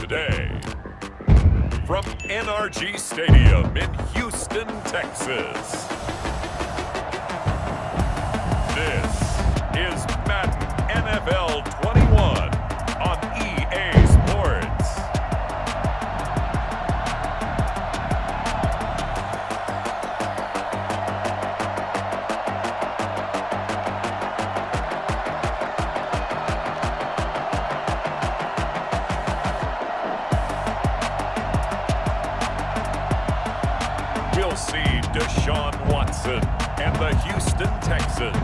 today. From NRG Stadium in Houston, Texas. This is Madden NFL 21 on EA Sports. We'll see Deshaun Watson and the Houston Texans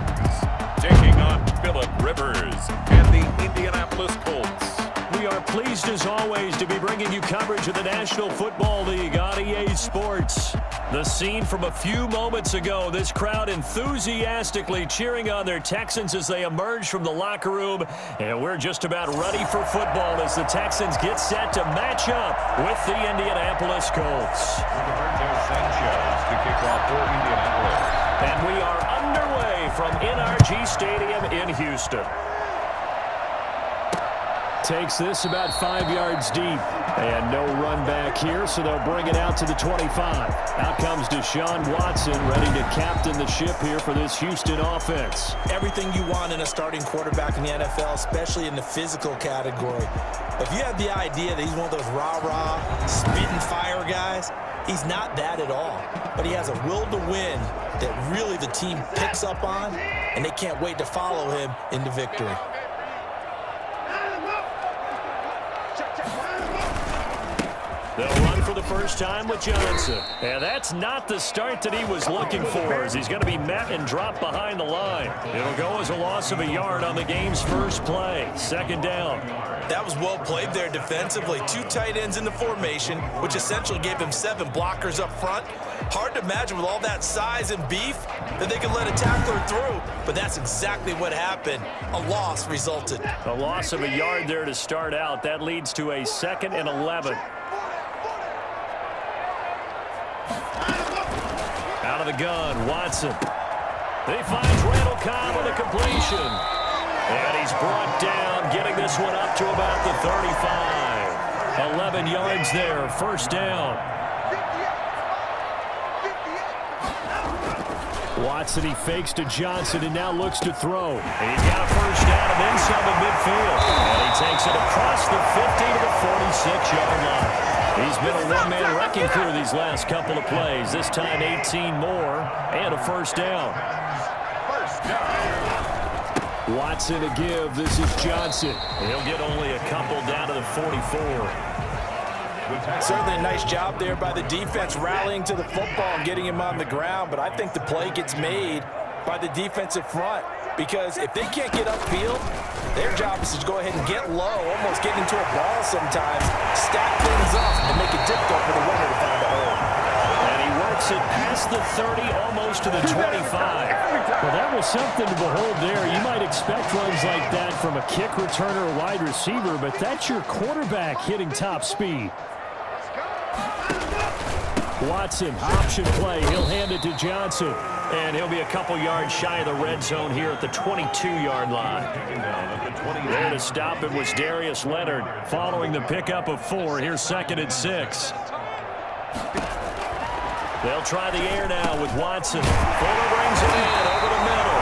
taking on Phillip Rivers and the Indianapolis Colts. We are pleased as always to be bringing you coverage of the National Football League on EA Sports. The scene from a few moments ago, this crowd enthusiastically cheering on their Texans as they emerge from the locker room. And we're just about ready for football as the Texans get set to match up with the Indianapolis Colts. To kick off for Indianapolis. And we are underway from NRG Stadium in Houston. Takes this about 5 yards deep. And no run back here, so they'll bring it out to the 25. Out comes Deshaun Watson, ready to captain the ship here for this Houston offense. Everything you want in a starting quarterback in the NFL, especially in the physical category. If you have the idea that he's one of those rah-rah, spit and fire guys, he's not that at all. But he has a will to win that really the team picks up on, and they can't wait to follow him into victory. They'll run for the first time with Johnson. And that's not the start that he was looking for, as he's going to be met and dropped behind the line. It'll go as a loss of a yard on the game's first play. Second down. That was well played there defensively. Two tight ends in the formation, which essentially gave him 7 blockers up front. Hard to imagine with all that size and beef that they could let a tackler through, but that's exactly what happened. A loss resulted. A loss of a yard there to start out. That leads to a 2nd and 11. Out of the gun, Watson. He finds Randall Cobb with a completion. And he's brought down, getting this one up to about the 35. 11 yards there, first down. Watson, he fakes to Johnson and now looks to throw. And he's got a first down and then some at midfield. And he takes it across the 50 to the 46-yard line. He's been a one-man wrecking crew these last couple of plays. This time 18 more and a first down. Watson to give. This is Johnson. He'll get only a couple down to the 44. Certainly a nice job there by the defense rallying to the football and getting him on the ground, but I think the play gets made by the defensive front, because if they can't get upfield, their job is to go ahead and get low, almost get into a ball sometimes, stack things up, and make it difficult for the runner to find a hole. And he works it past the 30, almost to the 25. Well, that was something to behold there. You might expect runs like that from a kick returner or wide receiver, but that's your quarterback hitting top speed. Watson, option play. He'll hand it to Johnson. And he'll be a couple yards shy of the red zone here at the 22-yard line. There to stop it was Darius Leonard. Following the pickup of 4, here's 2nd and 6. They'll try the air now with Watson. Fuller brings it in over the middle.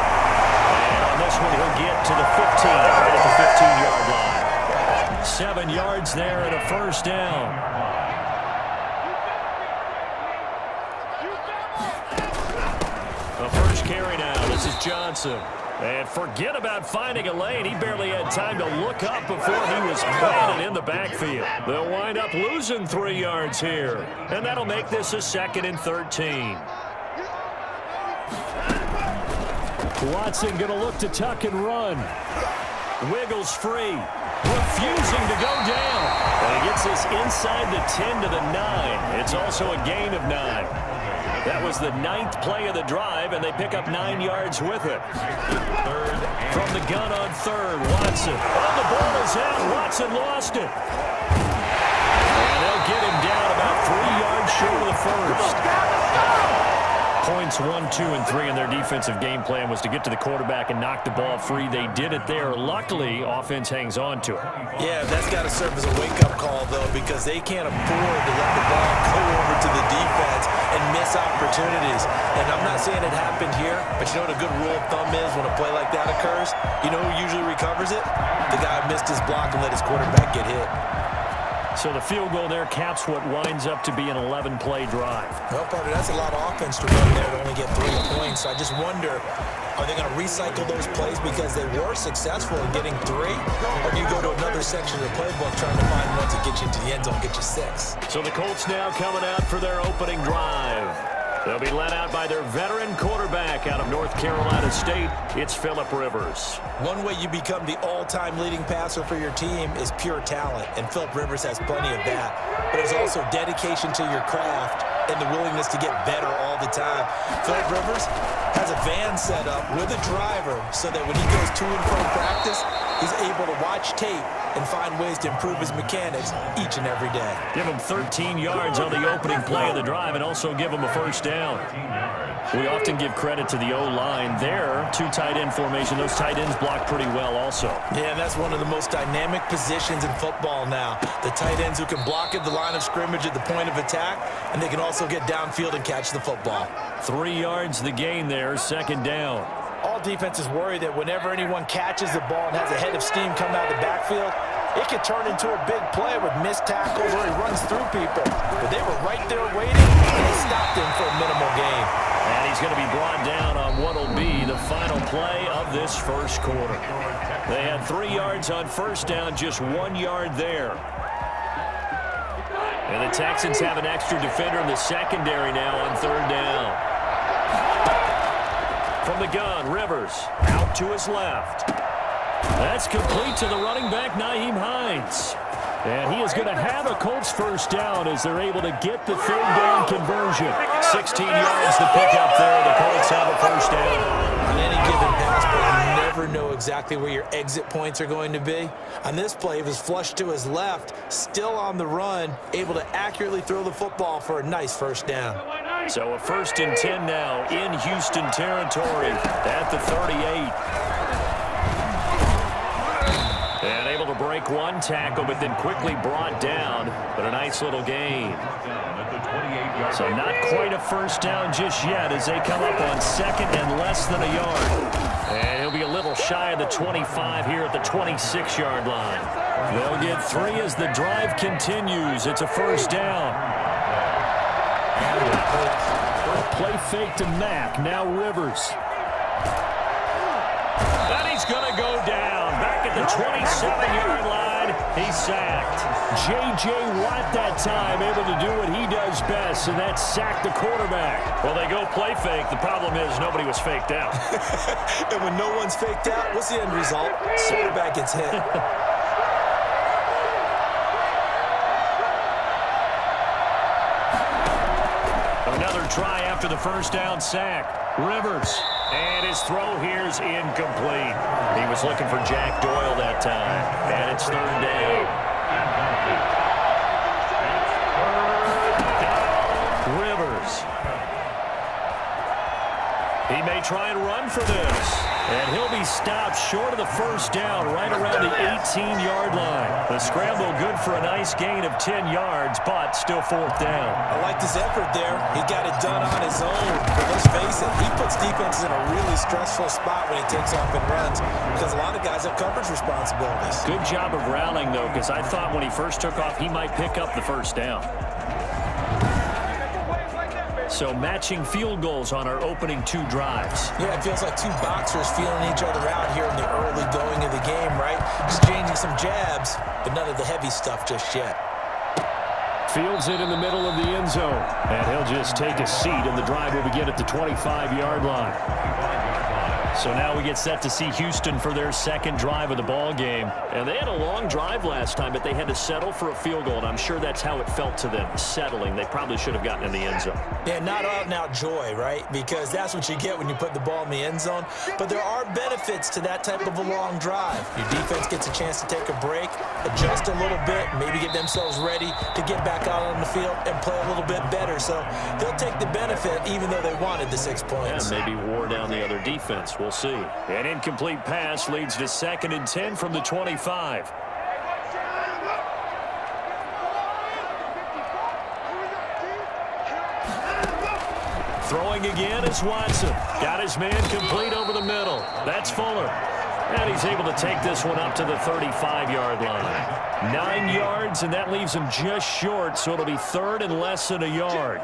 And on this one, he'll get to the 15, right at the 15-yard line. 7 yards there and a first down. The first carry now. This is Johnson. And forget about finding a lane. He barely had time to look up before he was planted in the backfield. They'll wind up losing 3 yards here. And that'll make this a 2nd and 13. Watson going to look to tuck and run. Wiggles free. Refusing to go down. And he gets this inside the 10 to the 9. It's also a gain of 9. That was the 9th play of the drive, and they pick up 9 yards with it. From the gun on 3rd, Watson. Oh, the ball is out. Watson lost it. And they'll get him down about 3 yards short of the first. points 1, 2, and 3 in their defensive game plan was to get to the quarterback and knock the ball free. They did it there. Luckily, offense hangs on to it. Yeah, that's got to serve as a wake-up call, though, because they can't afford to let the ball go over to the defense and miss opportunities. And I'm not saying it happened here, but you know what a good rule of thumb is when a play like that occurs? You know who usually recovers it? The guy who missed his block and let his quarterback get hit. So the field goal there caps what winds up to be an 11-play drive. Well, partner, that's a lot of offense to run there to only get 3 points. So I just wonder, are they going to recycle those plays because they were successful in getting 3? Or do you go to another section of the playbook trying to find ones that get you into the end zone, get you 6? So the Colts now coming out for their opening drive. They'll be led out by their veteran quarterback out of North Carolina State. It's Phillip Rivers. One way you become the all-time leading passer for your team is pure talent, and Phillip Rivers has plenty of that. But there's also dedication to your craft and the willingness to get better all the time. Phillip Rivers has a van set up with a driver so that when he goes to and from practice, he's able to watch tape and find ways to improve his mechanics each and every day. Give him 13 yards on the opening play of the drive and also give him a first down. We often give credit to the O-line there. 2 tight end formation. Those tight ends block pretty well also. Yeah, and that's one of the most dynamic positions in football now. The tight ends who can block at the line of scrimmage at the point of attack, and they can also get downfield and catch the football. 3 yards the gain there, second down. All defenses worry that whenever anyone catches the ball and has a head of steam come out of the backfield, it could turn into a big play with missed tackles or he runs through people. But they were right there waiting, and they stopped him for a minimal gain. And he's going to be brought down on what will be the final play of this first quarter. They had 3 yards on first down, just 1 yard there. And the Texans have an extra defender in the secondary now on third down. From the gun, Rivers out to his left. That's complete to the running back, Nyheim Hines. And he is going to have a Colts first down as they're able to get the third down conversion. 16 yards to pick up there. The Colts have a first down. On any given pass play, you never know exactly where your exit points are going to be. On this play, it was flushed to his left, still on the run, able to accurately throw the football for a nice first down. So a 1st and 10 now in Houston territory at the 38. And able to break 1 tackle, but then quickly brought down. But a nice little gain. So not quite a first down just yet as they come up on 2nd and less than a yard. And he'll be a little shy of the 25 here at the 26-yard line. They'll get 3 as the drive continues. It's a first down. A play fake to Mack. Now Rivers. And he's going to go down. Back at the 27-yard line. He's sacked. J.J. Watt that time able to do what he does best, and that's sack the quarterback. Well, they go play fake. The problem is nobody was faked out. And when no one's faked out, what's the end result? Quarterback gets hit. Another try after the first down sack. Rivers. And his throw here's incomplete. He was looking for Jack Doyle that time. And it's third down. Rivers. He may try and run for this. And he'll be stopped short of the first down right around the 18-yard line. The scramble good for a nice gain of 10 yards, but still 4th down. I liked his effort there. He got it done on his own. But let's face it, he puts defenses in a really stressful spot when he takes off and runs because a lot of guys have coverage responsibilities. Good job of rallying, though, because I thought when he first took off, he might pick up the first down. So matching field goals on our opening 2 drives. Yeah, it feels like 2 boxers feeling each other out here in the early going of the game, right? Exchanging some jabs, but none of the heavy stuff just yet. Fields it in the middle of the end zone. And he'll just take a seat, and the drive will begin at the 25-yard line. So now we get set to see Houston for their second drive of the ball game. And they had a long drive last time, but they had to settle for a field goal, and I'm sure that's how it felt to them, settling. They probably should have gotten in the end zone. Yeah, not out-and-out joy, right? Because that's what you get when you put the ball in the end zone. But there are benefits to that type of a long drive. Your defense gets a chance to take a break, adjust a little bit, maybe get themselves ready to get back out on the field and play a little bit better. So they'll take the benefit even though they wanted the 6 points. Yeah, maybe wore down the other defense. We'll see. An incomplete pass leads to 2nd and 10 from the 25. Throwing again is Watson. Got his man complete over the middle. That's Fuller. And he's able to take this one up to the 35-yard line. 9 yards, and that leaves him just short, so it'll be 3rd and less than a yard.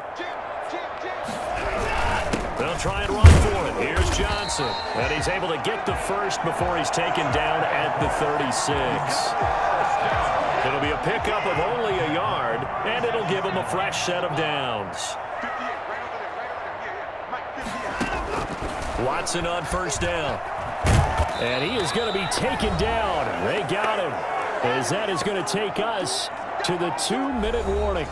They'll try and run for it. Here's Johnson. And he's able to get the first before he's taken down at the 36. It'll be a pickup of only a yard, and it'll give him a fresh set of downs. Watson on 1st down. And he is going to be taken down. They got him. As that is going to take us to the 2-minute warning.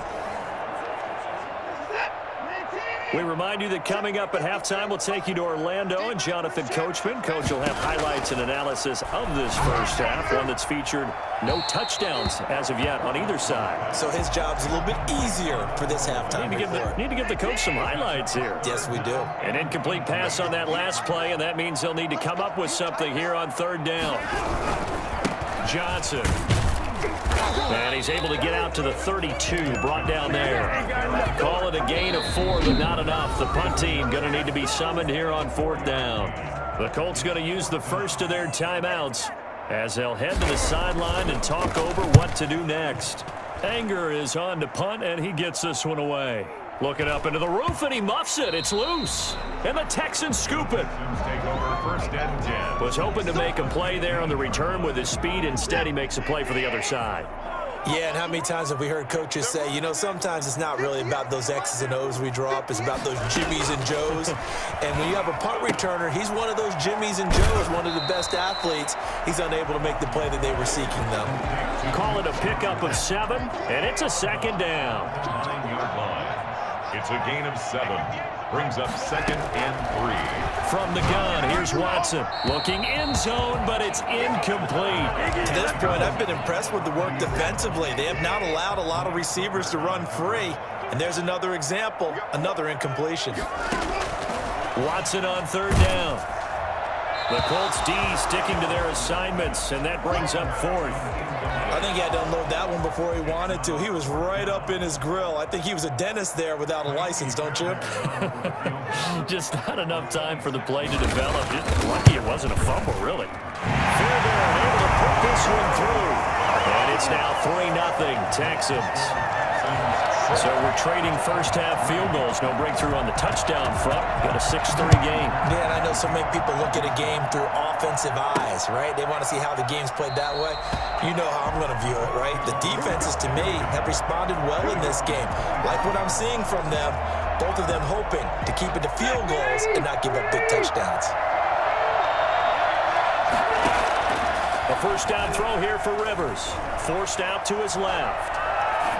We remind you that coming up at halftime, we'll take you to Orlando and Jonathan Coachman. Coach will have highlights and analysis of this first half, one that's featured no touchdowns as of yet on either side. So his job's a little bit easier for this halftime. Need to give the coach some highlights here. Yes, we do. An incomplete pass on that last play, and that means they'll need to come up with something here on 3rd down. Johnson. And he's able to get out to the 32, brought down there. Call it a gain of 4, but not enough. The punt team going to need to be summoned here on 4th down. The Colts going to use the first of their timeouts as they'll head to the sideline and talk over what to do next. Anger is on to punt, and he gets this one away. Looking up into the roof, and he muffs it. It's loose. And the Texans scoop it. Take over 1st and 10. Was hoping to make a play there on the return with his speed. Instead, he makes a play for the other side. Yeah, and how many times have we heard coaches say, you know, sometimes it's not really about those X's and O's we draw up. It's about those Jimmies and Joes. And when you have a punt returner, he's one of those Jimmies and Joes, one of the best athletes. He's unable to make the play that they were seeking, though. Call it a pickup of 7, and it's a 2nd down. 9-yard line. It's a gain of 7. Brings up 2nd and 3. From the gun, here's Watson. Looking end zone, but it's incomplete. To this point, I've been impressed with the work defensively. They have not allowed a lot of receivers to run free. And there's another example, another incompletion. Watson on 3rd down. The Colts D sticking to their assignments, and that brings up 4th. I think he had to unload that one before he wanted to. He was right up in his grill. I think he was a dentist there without a license, don't you? Just not enough time for the play to develop. Just lucky it wasn't a fumble, really. Fairbairn able to put this one through. And it's now 3-0 Texans. So we're trading first-half field goals. No breakthrough on the touchdown front. Got a 6-3 game. Yeah, and I know so many people look at a game through offensive eyes, right? They want to see how the game's played that way. You know how I'm going to view it, right? The defenses, to me, have responded well in this game. Like what I'm seeing from them, both of them hoping to keep it to field goals and not give up big touchdowns. A first down throw here for Rivers. Forced out to his left.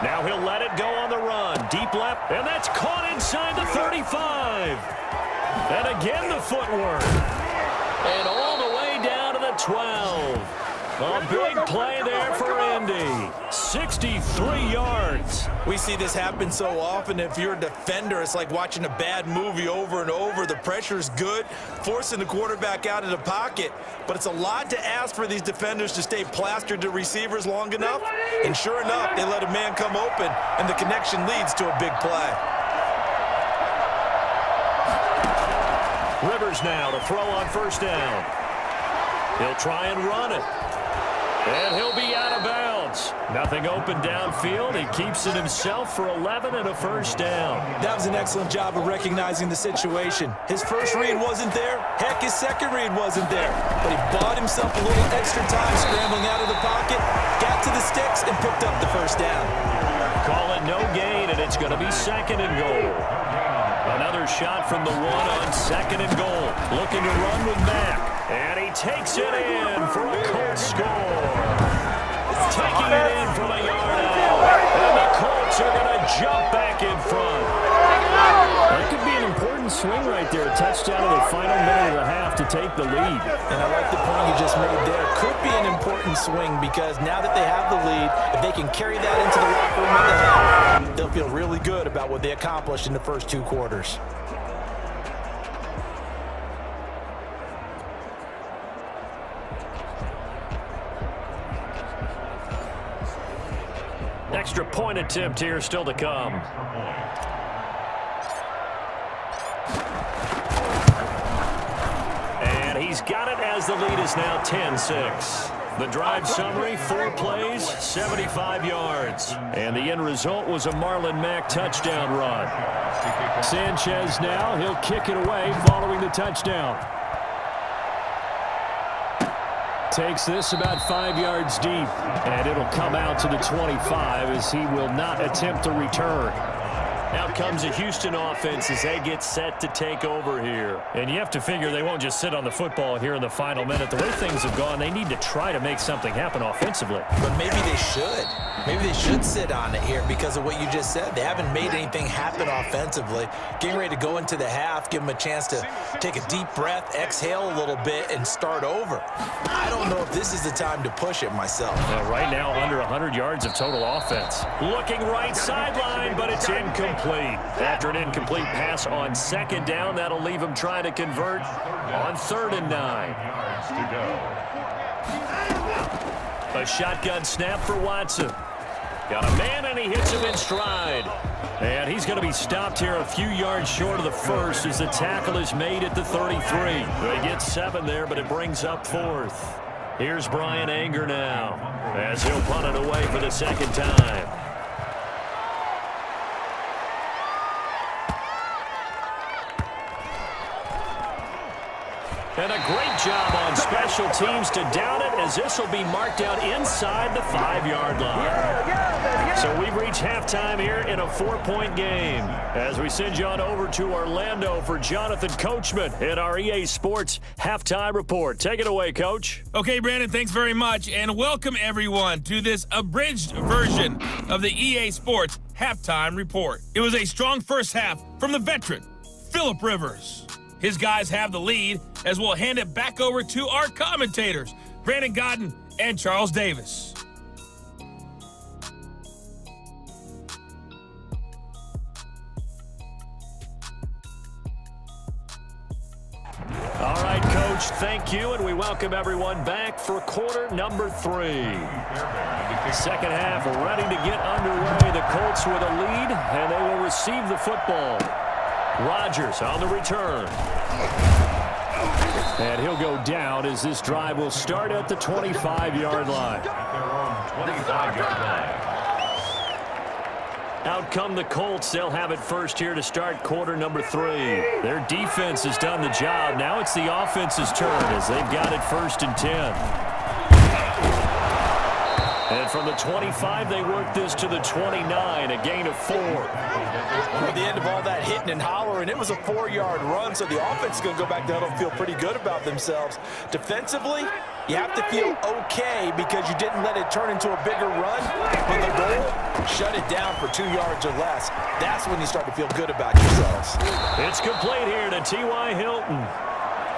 Now he'll let it go on the run. Deep left, and that's caught inside the 35. And again the footwork. And all the way down to the 12. A big play there for Indy. 63 yards. We see this happen so often. If you're a defender, it's like watching a bad movie over and over. The pressure's good, forcing the quarterback out of the pocket. But it's a lot to ask for these defenders to stay plastered to receivers long enough. And sure enough, they let a man come open, and the connection leads to a big play. Rivers now to throw on first down. He'll try and run it. And he'll be out of bounds. Nothing open downfield. He keeps it himself for 11 and a first down. That was an excellent job of recognizing the situation. His first read wasn't there. Heck, his second read wasn't there. But he bought himself a little extra time scrambling out of the pocket, got to the sticks, and picked up the first down. Call it no gain, and it's going to be 2nd and goal. Another shot from the 1 on 2nd and goal. Looking to run with Mack. And he takes it in for a Colts score. Taking it in from a yard out. And the Colts are going to jump back in front. That could be an important swing right there. A touchdown in the final minute of the half to take the lead. And I like the point you just made there. Could be an important swing because now that they have the lead, if they can carry that into the locker room at the half, they'll feel really good about what they accomplished in the first 2 quarters. Extra point attempt here still to come. And he's got it as the lead is now 10-6. The drive summary, 4 plays, 75 yards. And the end result was a Marlon Mack touchdown run. Sanchez now, he'll kick it away following the touchdown. Takes this about 5 yards deep, and it'll come out to the 25 as he will not attempt to return. Out comes a Houston offense as they get set to take over here. And you have to figure they won't just sit on the football here in the final minute. The way things have gone, they need to try to make something happen offensively. But maybe they should. Maybe they should sit on it here because of what you just said. They haven't made anything happen offensively. Getting ready to go into the half, give them a chance to take a deep breath, exhale a little bit, and start over. I don't know if this is the time to push it myself. Right now, under 100 yards of total offense. Looking right sideline, but it's incomplete. After an incomplete pass on 2nd down, that'll leave him trying to convert on 3rd and 9. Yards to go. A shotgun snap for Watson. Got a man, and he hits him in stride. And he's going to be stopped here a few yards short of the first as the tackle is made at the 33. They get 7 there, but it brings up 4th. Here's Brian Anger now as he'll punt it away for the 2nd time. And a great job on special teams to down it as this will be marked out inside the 5-yard line. So we've reached halftime here in a 4-point game as we send you on over to Orlando for Jonathan Coachman in our EA Sports Halftime Report. Take it away, Coach. Okay, Brandon, thanks very much, and welcome everyone to this abridged version of the EA Sports Halftime Report. It was a strong first half from the veteran, Phillip Rivers. His guys have the lead as we'll hand it back over to our commentators, Brandon Godden and Charles Davis. All right, Coach, thank you, and we welcome everyone back for quarter number 3. Second half ready to get underway. The Colts with a lead, and they will receive the football. Rodgers on the return. And he'll go down as this drive will start at the 25-yard line. 25-yard line. Out come the Colts. They'll have it first here to start quarter number 3. Their defense has done the job. Now it's the offense's turn as they've got it 1st and 10. And from the 25, they work this to the 29, a gain of 4. At the end of all that hitting and hollering, it was a 4-yard run, so the offense is going to go back down and feel pretty good about themselves. Defensively, you have to feel okay because you didn't let it turn into a bigger run. But the goal, shut it down for 2 yards or less. That's when you start to feel good about yourselves. It's complete here to T.Y. Hilton.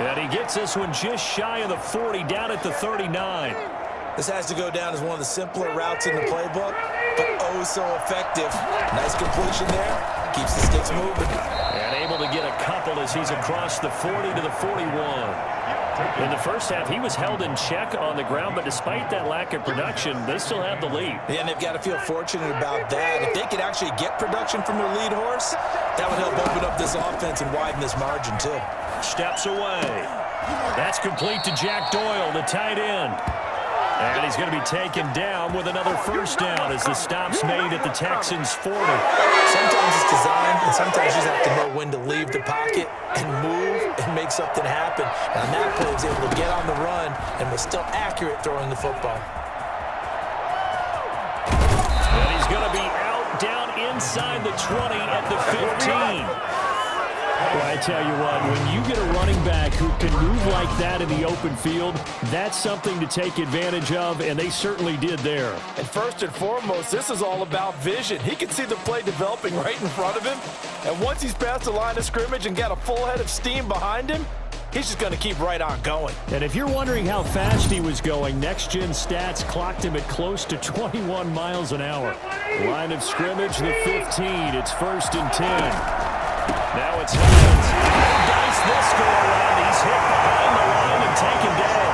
And he gets this one just shy of the 40, down at the 39. This has to go down as one of the simpler routes in the playbook, but oh so effective. Nice completion there. Keeps the sticks moving. And able to get a couple as he's across the 40 to the 41. In the first half, he was held in check on the ground, but despite that lack of production, they still have the lead. Yeah, and they've got to feel fortunate about that. If they could actually get production from their lead horse, that would help open up this offense and widen this margin too. Steps away. That's complete to Jack Doyle, the tight end. And he's going to be taken down with another first down as the stop's made at the Texans' 40. Sometimes it's designed, and sometimes you just have to know when to leave the pocket and move and make something happen. And on that play, he was able to get on the run and was still accurate throwing the football. And he's going to be out down inside the 20 at the 15. Well, I tell you what, when you get a running back who can move like that in the open field, that's something to take advantage of, and they certainly did there. And first and foremost, this is all about vision. He can see the play developing right in front of him, and once he's past the line of scrimmage and got a full head of steam behind him, he's just going to keep right on going. And if you're wondering how fast he was going, next-gen stats clocked him at close to 21 miles an hour. Line of scrimmage, the 15. It's 1st and 10. Now it's Hines. Dice this go around. He's hit behind the line and taken down.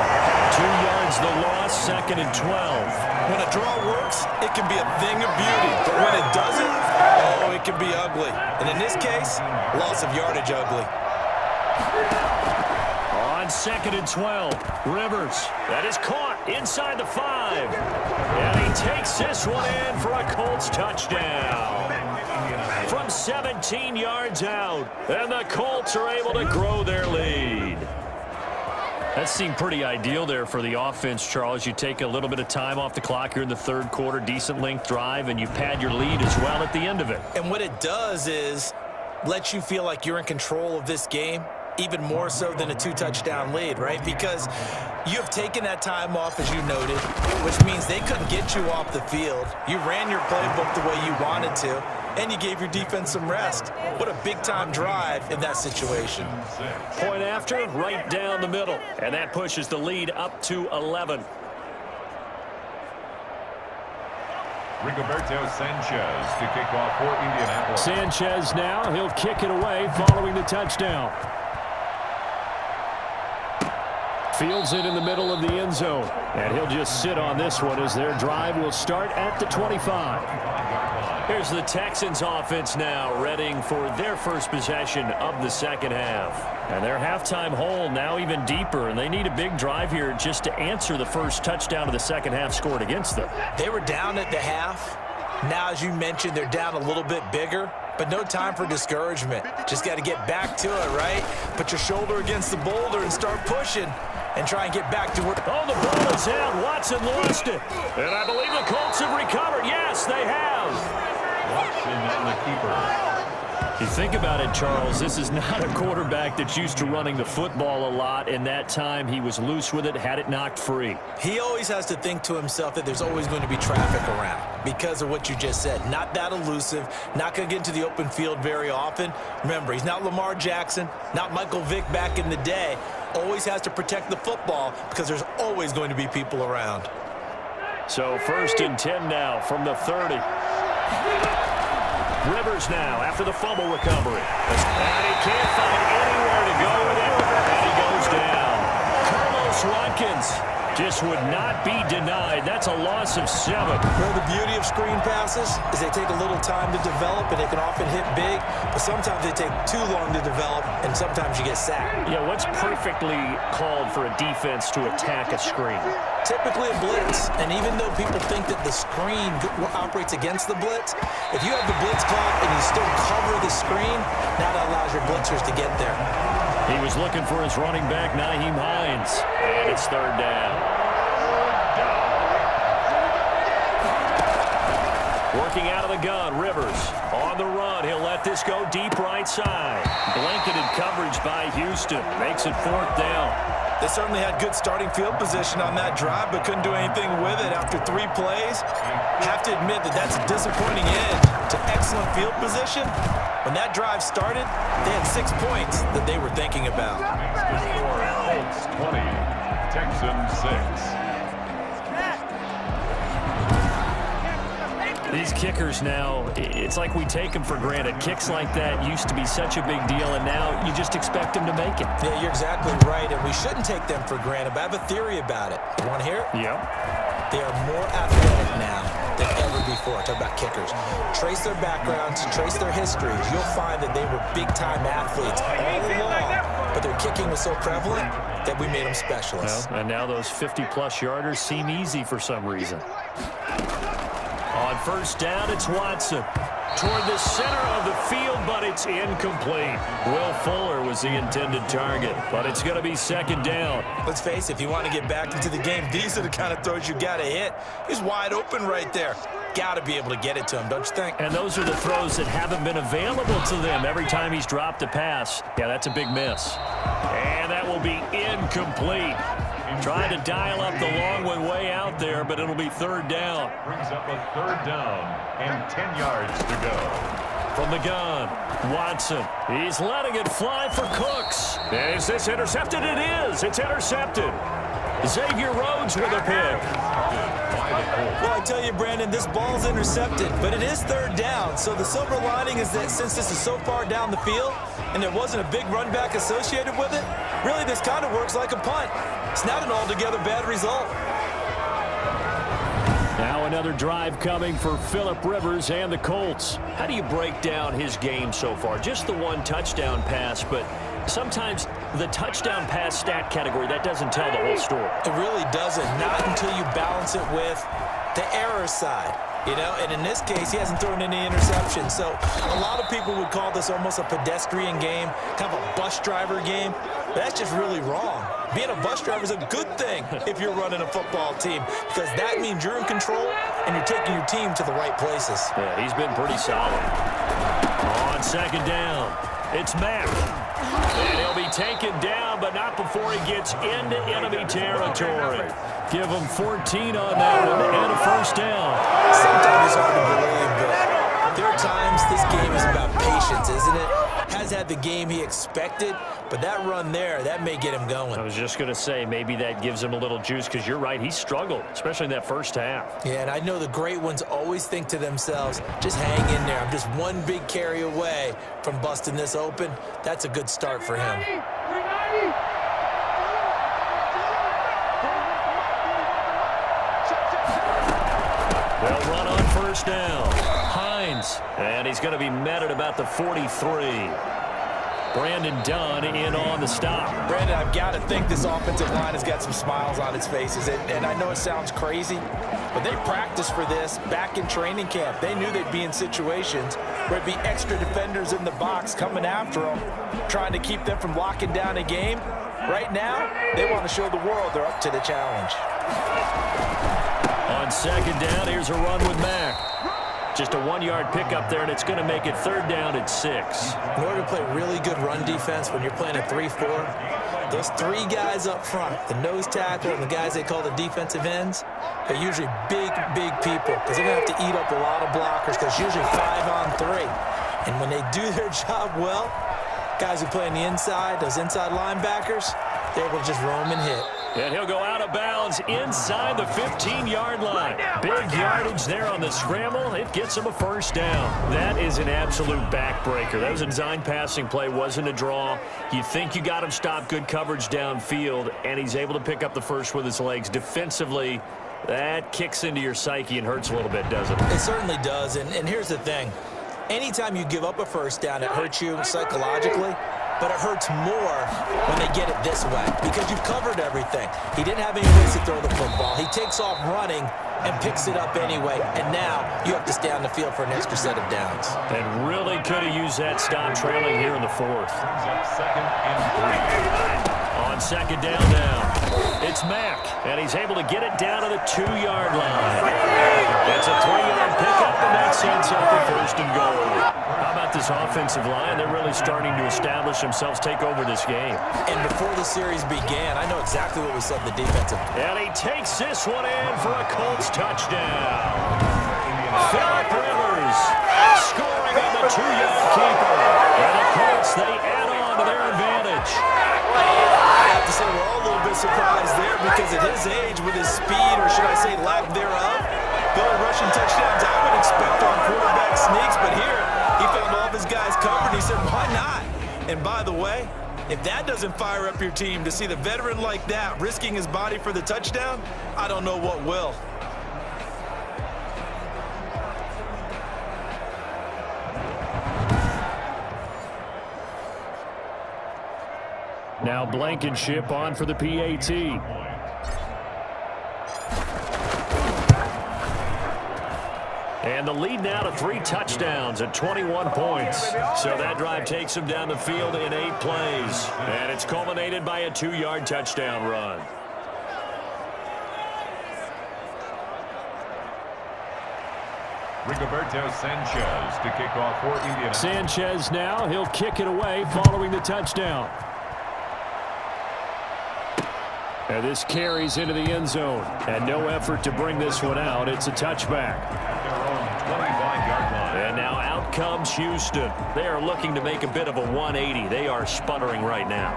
2 yards the loss, 2nd and 12. When a draw works, it can be a thing of beauty. But when it doesn't, oh, it can be ugly. And in this case, loss of yardage ugly. On 2nd and 12, Rivers. That is caught inside the 5. And he takes this one in for a Colts touchdown. From 17 yards out. And the Colts are able to grow their lead. That seemed pretty ideal there for the offense, Charles. You take a little bit of time off the clock here in the 3rd quarter, decent length drive, and you pad your lead as well at the end of it. And what it does is lets you feel like you're in control of this game, even more so than a 2-touchdown lead, right? Because you have taken that time off, as you noted, which means they couldn't get you off the field. You ran your playbook the way you wanted to, and you gave your defense some rest. What a big-time drive in that situation. Point after, right down the middle. And that pushes the lead up to 11. Rigoberto Sanchez to kick off for Indianapolis. Sanchez now, he'll kick it away following the touchdown. Fields it in the middle of the end zone. And he'll just sit on this one as their drive will start at the 25. Here's the Texans offense now, readying for their first possession of the 2nd half. And their halftime hole now even deeper, and they need a big drive here just to answer the first touchdown of the 2nd half scored against them. They were down at the half. Now, as you mentioned, they're down a little bit bigger, but no time for discouragement. Just got to get back to it, right? Put your shoulder against the boulder and start pushing and try and get back to work. Oh, the ball is out. Watson lost it. And I believe the Colts have recovered. Yes, they have. Watson and the keeper. You think about it, Charles, this is not a quarterback that's used to running the football a lot, and that time he was loose with it, had it knocked free. He always has to think to himself that there's always going to be traffic around because of what you just said. Not that elusive, not going to get into the open field very often. Remember, he's not Lamar Jackson, not Michael Vick back in the day. Always has to protect the football because there's always going to be people around. So 1st and 10 now from the 30. Rivers now after the fumble recovery. And he can't find anywhere to go with it. And he goes down. Carlos Watkins just would not be denied. That's a loss of 7. Well, the beauty of screen passes is they take a little time to develop, and they can often hit big, but sometimes they take too long to develop, and sometimes you get sacked. Yeah, what's perfectly called for a defense to attack a screen? Typically a blitz, and even though people think that the screen operates against the blitz, if you have the blitz caught and you still cover the screen, now that allows your blitzers to get there. He was looking for his running back, Nyheim Hines, and it's 3rd down. Working out of the gun, Rivers on the run. He'll let this go deep right side. Blanketed coverage by Houston. Makes it 4th down. They certainly had good starting field position on that drive, but couldn't do anything with it after 3 plays. Have to admit that that's a disappointing end to excellent field position. When that drive started, they had 6 points that they were thinking about. Colts 20, Texans 6. These kickers now, it's like we take them for granted. Kicks like that used to be such a big deal, and now you just expect them to make it. Yeah, you're exactly right, and we shouldn't take them for granted, but I have a theory about it. You want to hear it? Yep. They are more athletic now than ever before. Talk about kickers. Trace their backgrounds, trace their histories. You'll find that they were big-time athletes all along, but their kicking was so prevalent that we made them specialists. Well, and now those 50-plus yarders seem easy for some reason. On 1st down, it's Watson. Toward the center of the field, but it's incomplete. Will Fuller was the intended target, but it's going to be 2nd down. Let's face it, if you want to get back into the game, these are the kind of throws you got to hit. He's wide open right there. got to be able to get it to him, don't you think? And those are the throws that haven't been available to them every time he's dropped a pass. Yeah, that's a big miss. And that will be incomplete. Trying to dial up the long one way out there, but it'll be third down. Brings up a third down and 10 yards to go. From the gun, Watson. He's letting it fly for Cooks. Is this intercepted? It is. It's intercepted. Xavier Rhodes with a pick. Well, I tell you, Brandon, this ball's intercepted, but it is third down. So the silver lining is that since this is so far down the field and there wasn't a big run back associated with it, really this kind of works like a punt. It's not an altogether bad result. Now another drive coming for Phillip Rivers and the Colts. How do you break down his game so far? Just the one touchdown pass, but sometimes the touchdown pass stat category, that doesn't tell the whole story. It really doesn't, not until you balance it with the error side. You know, and in this case, he hasn't thrown any interceptions. So a lot of people would call this almost a pedestrian game, kind of a bus driver game. But that's just really wrong. Being a bus driver is a good thing if you're running a football team, because that means you're in control and you're taking your team to the right places. Yeah, he's been pretty solid. On second down, it's Mack. And he'll be taken down, but not before he gets into enemy territory. Give him 14 on that one and a first down. Sometimes it's hard to believe, but there are times this game is about patience, isn't it? Has had the game he expected, but that run there, that may get him going. I was just going to say, maybe that gives him a little juice, because you're right, he struggled, especially in that first half. Yeah, and I know the great ones always think to themselves, just hang in there. I'm just one big carry away from busting this open. That's a good start for him. They'll run on first down. Hines, and he's going to be met at about the 43. Brandon Dunn in on the stop. Brandon, I've got to think this offensive line has got some smiles on its faces. And I know it sounds crazy, but they practiced for this back in training camp. They knew they'd be in situations where it'd be extra defenders in the box coming after them, trying to keep them from locking down a game. Right now, they want to show the world they're up to the challenge. On second down, here's a run with Mack. Just a 1-yard pickup there, and it's going to make it third down at 6. In order to play really good run defense when you're playing a 3-4, those three guys up front, the nose tackle and the guys they call the defensive ends, they're usually big, big people, because they're going to have to eat up a lot of blockers, because usually 5 on 3. And when they do their job well, guys who play on the inside, those inside linebackers, they're able to just roam and hit. And he'll go out of bounds inside the 15-yard line. Big yardage there on the scramble. It gets him a first down. That is an absolute backbreaker. That was a design passing play, wasn't a draw. You think you got him stopped, good coverage downfield, and he's able to pick up the first with his legs. Defensively, that kicks into your psyche and hurts a little bit, doesn't it? It certainly does, and here's the thing. Anytime you give up a first down, it hurts you psychologically. But it hurts more when they get it this way, because you've covered everything. He didn't have any place to throw the football. He takes off running and picks it up anyway, and now you have to stay on the field for an extra set of downs. And really could have used that stop trailing here in the fourth. Second and 3. On second down now, it's Mack, and he's able to get it down to the 2-yard line. It's a 3-yard pickup, and that sets up a first and goal. How about this offensive line? They're really starting to establish themselves, take over this game. And before the series began, I know exactly what we said the defensive. And he takes this one in for a Colts touchdown. Phillip Rivers scoring on the 2-yard keeper. And the Colts, they add on to their advantage. I have to say we're all a little bit surprised there, because at his age, with his speed, or should I say lack thereof, going rushing touchdowns I would expect on quarterback sneaks, but here he found all of his guys covered. He said, why not? And by the way, if that doesn't fire up your team to see the veteran like that risking his body for the touchdown, I don't know what will. Now Blankenship on for the PAT. And the lead now to 3 touchdowns at 21 points. So that drive takes him down the field in 8 plays. And it's culminated by a 2-yard touchdown run. Rigoberto Sanchez to kick off for Indianapolis. Sanchez now, he'll kick it away following the touchdown. And this carries into the end zone. And no effort to bring this one out. It's a touchback. At their own 25-yard line. And now out comes Houston. They are looking to make a bit of a 180. They are sputtering right now.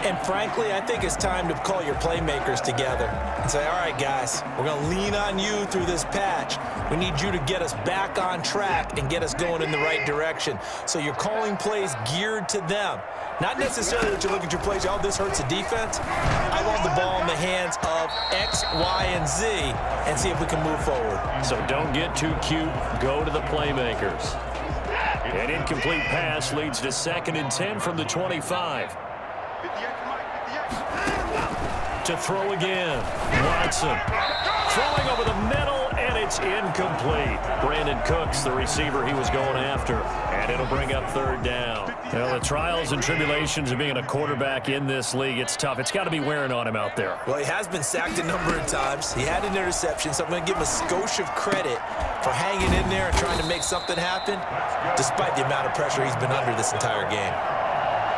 And frankly, I think it's time to call your playmakers together and say, all right, guys, we're going to lean on you through this patch. We need you to get us back on track and get us going in the right direction. So you're calling plays geared to them. Not necessarily that you look at your plays, oh, this hurts the defense. I want the ball in the hands of X, Y, and Z and see if we can move forward. So don't get too cute. Go to the playmakers. An incomplete pass leads to 2nd and 10 from the 25. To throw again. Watson throwing over the middle, and it's incomplete. Brandon Cooks, the receiver he was going after, and it'll bring up 3rd down. Well, the trials and tribulations of being a quarterback in this league, it's tough. It's got to be wearing on him out there. Well, he has been sacked a number of times. He had an interception, so I'm going to give him a skosh of credit for hanging in there and trying to make something happen, despite the amount of pressure he's been under this entire game.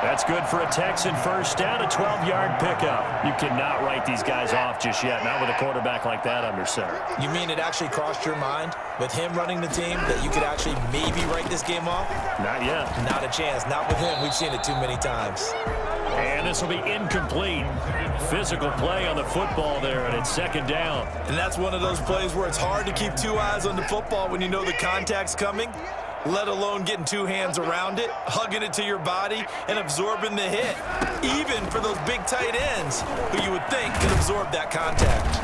That's good for a Texan first down, a 12-yard pickup. You cannot write these guys off just yet, not with a quarterback like that under center. You mean it actually crossed your mind with him running the team that you could actually maybe write this game off? Not yet. Not a chance. Not with him. We've seen it too many times. And this will be incomplete. Physical play on the football there, and it's 2nd down. And that's one of those plays where it's hard to keep 2 eyes on the football when you know the contact's coming, let alone getting 2 hands around it, hugging it to your body, and absorbing the hit, even for those big tight ends who you would think can absorb that contact.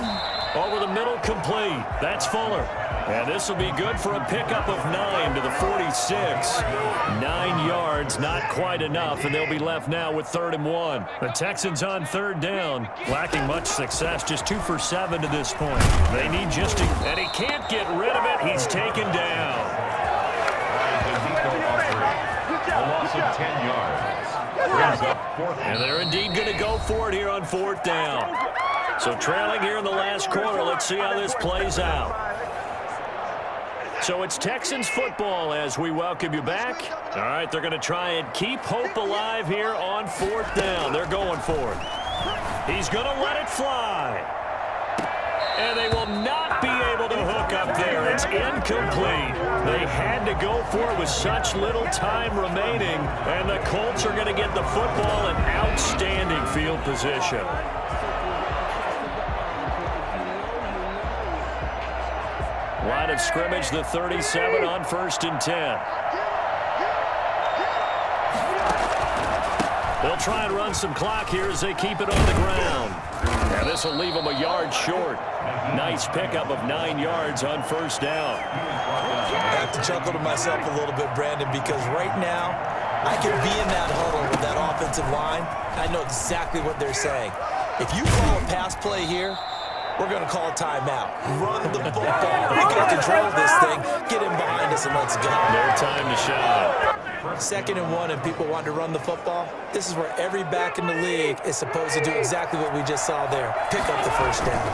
Over the middle, complete. That's Fuller. And this will be good for a pickup of 9 to the 46. 9 yards, not quite enough, and they'll be left now with 3rd and 1. The Texans on 3rd down, lacking much success, just 2 for 7 to this point. They need just and he can't get rid of it. He's taken down. A loss of 10 yards. Brings up 4th. And they're indeed going to go for it here on 4th down. So trailing here in the last quarter. Let's see how this plays out. So it's Texans football as we welcome you back. All right, they're going to try and keep hope alive here on 4th down. They're going for it. He's going to let it fly. And they will not be able to hook up there. It's incomplete. They had to go for it with such little time remaining. And the Colts are going to get the football in outstanding field position. Line of scrimmage, the 37 on 1st and 10. They'll try and run some clock here as they keep it on the ground. And this will leave them a yard short. Nice pickup of 9 yards on 1st down. I have to chuckle to myself a little bit, Brandon, because right now I can be in that huddle with that offensive line. I know exactly what they're saying. If you call a pass play here, we're going to call a timeout. Run the football. We got control of this thing. Get him behind us and let's go. Their time to shine. 2nd and 1 and people want to run the football. This is where every back in the league is supposed to do exactly what we just saw there. Pick up the 1st down.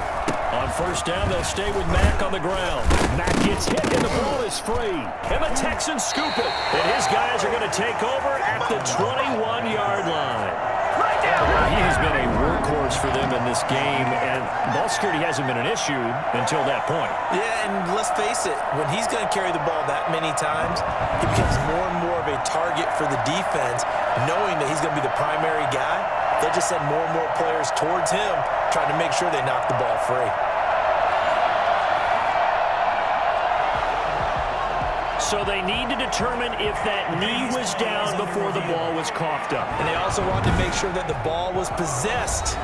On 1st down, they'll stay with Mack on the ground. Mack gets hit and the ball is free. And the Texans scoop it. And his guys are going to take over at the 21-yard line. He has been a workhorse for them in this game, and ball security hasn't been an issue until that point. Yeah, and let's face it, when he's going to carry the ball that many times, he becomes more and more of a target for the defense, knowing that he's going to be the primary guy. They'll just send more and more players towards him, trying to make sure they knock the ball free. So they need to determine if that knee was down before the ball was coughed up. And they also wanted to make sure that the ball was possessed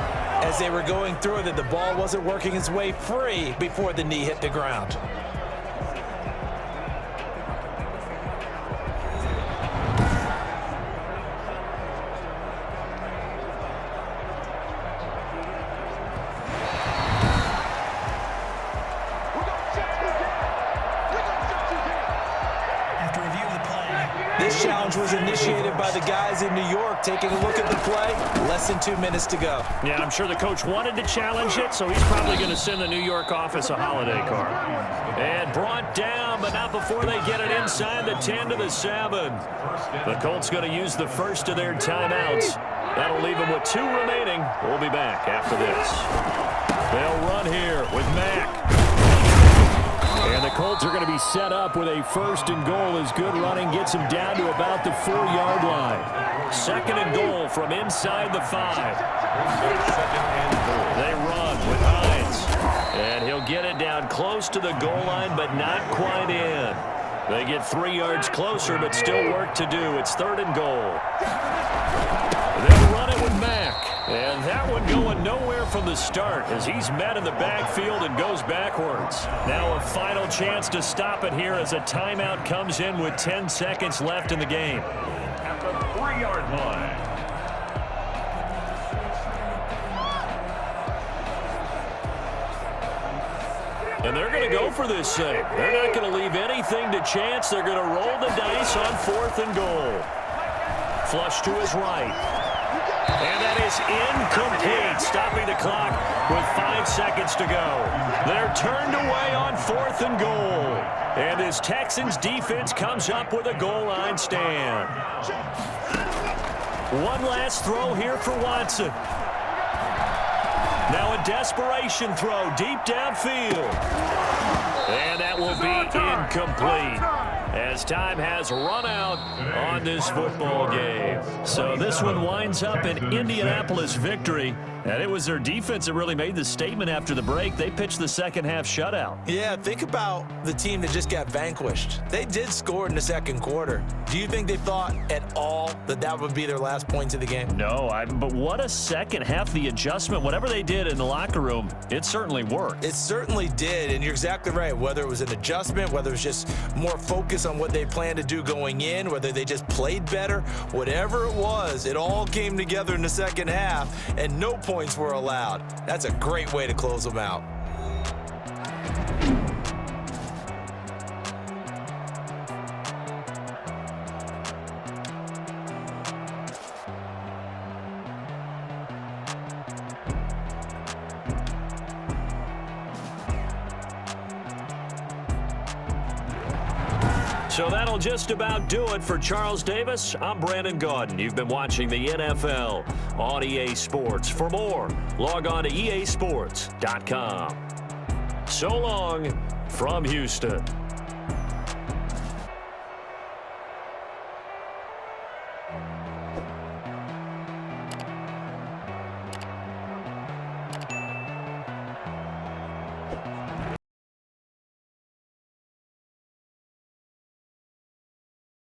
as they were going through it, that the ball wasn't working its way free before the knee hit the ground. this challenge was initiated by the guys in New York. Taking a look at the play, less than 2 minutes to go. Yeah, I'm sure the coach wanted to challenge it, so he's probably going to send the New York office a holiday card. And brought down, but not before they get it inside the 10 to the 7. The Colts going to use the first of their timeouts. That'll leave them with 2 remaining. We'll be back after this. They'll run here with Mack. And the Colts are going to be set up with a 1st and goal as good running gets them down to about the 4-yard line. 2nd and goal from inside the 5. They run with Hines. And he'll get it down close to the goal line, but not quite in. They get 3 yards closer, but still work to do. It's 3rd and goal. They'll run it with Mack. And that one going nowhere from the start as he's met in the backfield and goes backwards. Now a final chance to stop it here as a timeout comes in with 10 seconds left in the game. At the 3-yard line. And they're going to go for this thing. They're not going to leave anything to chance. They're going to roll the dice on 4th and goal. Flush to his right. And that is incomplete, stopping the clock with 5 seconds to go. They're turned away on 4th and goal. And this Texans defense comes up with a goal line stand. One last throw here for Watson. Now a desperation throw deep downfield. And that will be incomplete, as time has run out on this football game. So this one winds up an Indianapolis victory. And it was their defense that really made the statement after the break. They pitched the second half shutout. Yeah, think about the team that just got vanquished. They did score in the second quarter. Do you think they thought at all that that would be their last points of the game? No, but what a second half. The adjustment, whatever they did in the locker room, it certainly worked. It certainly did, and you're exactly right. Whether it was an adjustment, whether it was just more focus on what they planned to do going in, whether they just played better, whatever it was, it all came together in the second half, and no points were allowed. That's a great way to close them out. So that'll just about do it for Charles Davis. I'm Brandon Gaudin. You've been watching the NFL on EA Sports. For more, log on to easports.com. So long from Houston.